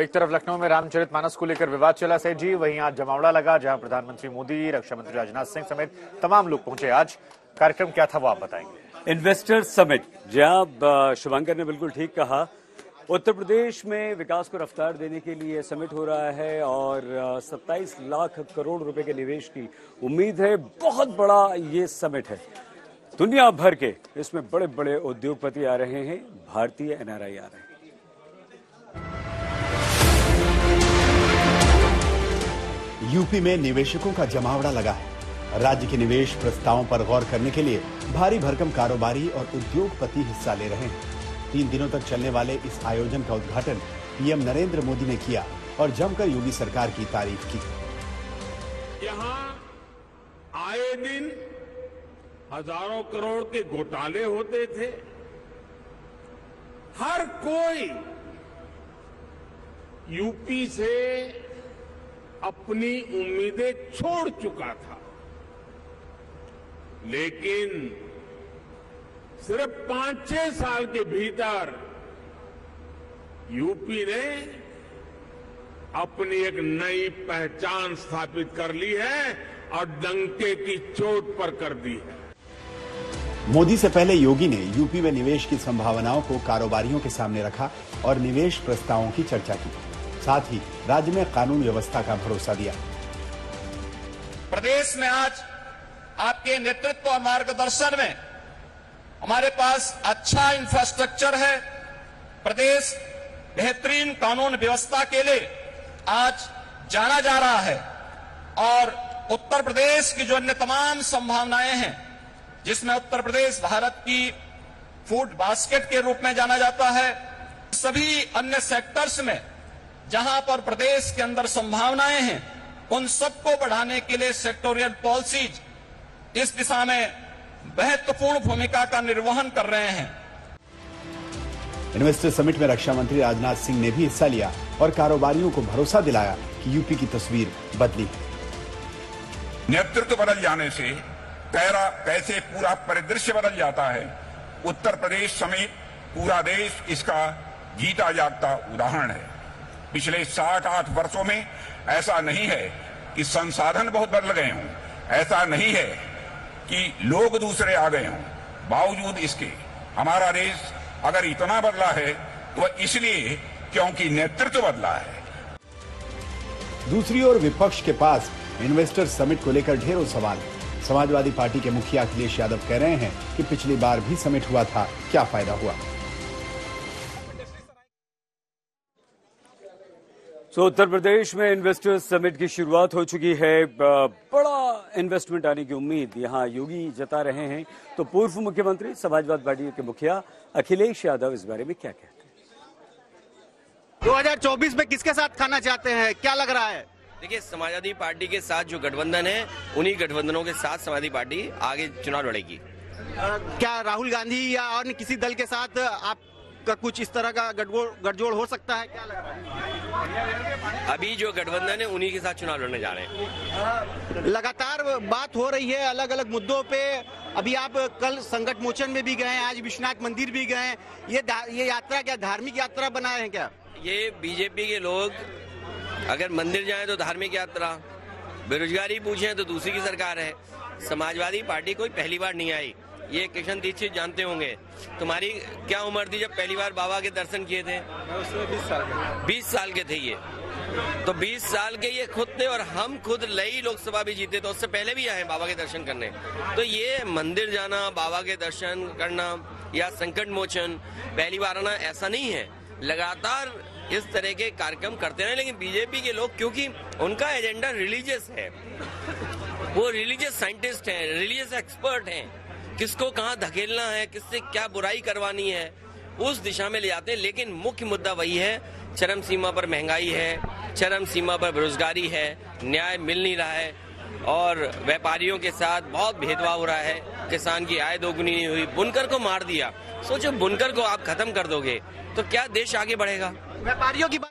एक तरफ लखनऊ में रामचरितमानस को लेकर विवाद चला सेठ जी, वहीं आज जमावड़ा लगा जहां प्रधानमंत्री मोदी, रक्षा मंत्री राजनाथ सिंह समेत तमाम लोग पहुंचे। आज कार्यक्रम क्या था वो आप बताएंगे। इन्वेस्टर समिट, जहां शुभंकर ने बिल्कुल ठीक कहा, उत्तर प्रदेश में विकास को रफ्तार देने के लिए समिट हो रहा है और 27 लाख करोड़ रुपए के निवेश की उम्मीद है। बहुत बड़ा ये समिट है, दुनिया भर के इसमें बड़े बड़े उद्योगपति आ रहे हैं, भारतीय एनआरआई आ रहे हैं। यूपी में निवेशकों का जमावड़ा लगा है। राज्य के निवेश प्रस्तावों पर गौर करने के लिए भारी भरकम कारोबारी और उद्योगपति हिस्सा ले रहे हैं। 3 दिनों तक चलने वाले इस आयोजन का उद्घाटन पीएम नरेंद्र मोदी ने किया और जमकर योगी सरकार की तारीफ की। यहाँ आए दिन हजारों करोड़ के घोटाले होते थे। हर कोई यूपी से अपनी उम्मीदें छोड़ चुका था, लेकिन सिर्फ 5-6 साल के भीतर यूपी ने अपनी एक नई पहचान स्थापित कर ली है और डंके की चोट पर कर दी है। मोदी से पहले योगी ने यूपी में निवेश की संभावनाओं को कारोबारियों के सामने रखा और निवेश प्रस्तावों की चर्चा की। साथ ही राज्य में कानून व्यवस्था का भरोसा दिया। प्रदेश में आज आपके नेतृत्व और मार्गदर्शन में हमारे पास अच्छा इंफ्रास्ट्रक्चर है। प्रदेश बेहतरीन कानून व्यवस्था के लिए आज जाना जा रहा है और उत्तर प्रदेश की जो अन्य तमाम संभावनाएं हैं, जिसमें उत्तर प्रदेश भारत की फूड बास्केट के रूप में जाना जाता है, सभी अन्य सेक्टर्स में जहां पर प्रदेश के अंदर संभावनाएं हैं, उन सबको बढ़ाने के लिए सेक्टोरियल पॉलिसीज इस दिशा में महत्वपूर्ण भूमिका का निर्वहन कर रहे हैं। इन्वेस्टर समिट में रक्षा मंत्री राजनाथ सिंह ने भी हिस्सा लिया और कारोबारियों को भरोसा दिलाया कि यूपी की तस्वीर बदली है। नेतृत्व बदल जाने से कैसे पूरा परिदृश्य बदल जाता है, उत्तर प्रदेश समेत पूरा देश इसका जीता जागता उदाहरण है। पिछले 7-8 वर्षों में ऐसा नहीं है कि संसाधन बहुत बदल गए हों, ऐसा नहीं है कि लोग दूसरे आ गए हों। बावजूद इसके हमारा देश अगर इतना बदला है तो इसलिए क्योंकि नेतृत्व बदला है। दूसरी ओर विपक्ष के पास इन्वेस्टर समिट को लेकर ढेरों सवाल हैं। समाजवादी पार्टी के मुखिया अखिलेश यादव कह रहे हैं कि पिछली बार भी समिट हुआ था, क्या फायदा हुआ। उत्तर प्रदेश में इन्वेस्टर्स समिट की शुरुआत हो चुकी है। बड़ा इन्वेस्टमेंट आने की उम्मीद यहां योगी जता रहे हैं। तो पूर्व मुख्यमंत्री समाजवादी पार्टी के मुखिया अखिलेश यादव इस बारे में क्या कहते हैं। 2024 में किसके साथ खाना चाहते हैं, क्या लग रहा है? देखिए, समाजवादी पार्टी के साथ जो गठबंधन है, उन्हीं गठबंधनों के साथ समाजवादी पार्टी आगे चुनाव लड़ेगी। क्या राहुल गांधी या और किसी दल के साथ आपका कुछ इस तरह का गठजोड़ हो सकता है, क्या लग रहा है? अभी जो गठबंधन है उन्हीं के साथ चुनाव लड़ने जा रहे हैं। लगातार बात हो रही है अलग अलग मुद्दों पे। अभी आप कल संकट मोचन में भी गए, आज विश्वनाथ मंदिर भी गए। ये यात्रा क्या धार्मिक यात्रा बनाए हैं क्या? ये बीजेपी के लोग अगर मंदिर जाएं तो धार्मिक यात्रा, बेरोजगारी पूछें तो दूसरी की सरकार है। समाजवादी पार्टी कोई पहली बार नहीं आई, ये किशन दीक्षित जानते होंगे। तुम्हारी क्या उम्र थी जब पहली बार बाबा के दर्शन किए थे? 20 साल के थे ये। तो 20 साल के ये खुद थे और हम खुद लई लोकसभा भी जीते, तो उससे पहले भी आए बाबा के दर्शन करने। तो ये मंदिर जाना, बाबा के दर्शन करना या संकट मोचन पहली बार आना ऐसा नहीं है। लगातार इस तरह के कार्यक्रम करते रहे, लेकिन बीजेपी के लोग क्योंकि उनका एजेंडा रिलीजियस है, वो रिलीजियस साइंटिस्ट हैं, रिलीजियस एक्सपर्ट हैं, किसको कहाँ धकेलना है, किससे क्या बुराई करवानी है, उस दिशा में ले जाते हैं। लेकिन मुख्य मुद्दा वही है, चरम सीमा पर महंगाई है, चरम सीमा पर बेरोजगारी है, न्याय मिल नहीं रहा है और व्यापारियों के साथ बहुत भेदभाव हो रहा है। किसान की आय दोगुनी नहीं हुई, बुनकर को मार दिया। सोचो, बुनकर को आप खत्म कर दोगे तो क्या देश आगे बढ़ेगा? व्यापारियों की बात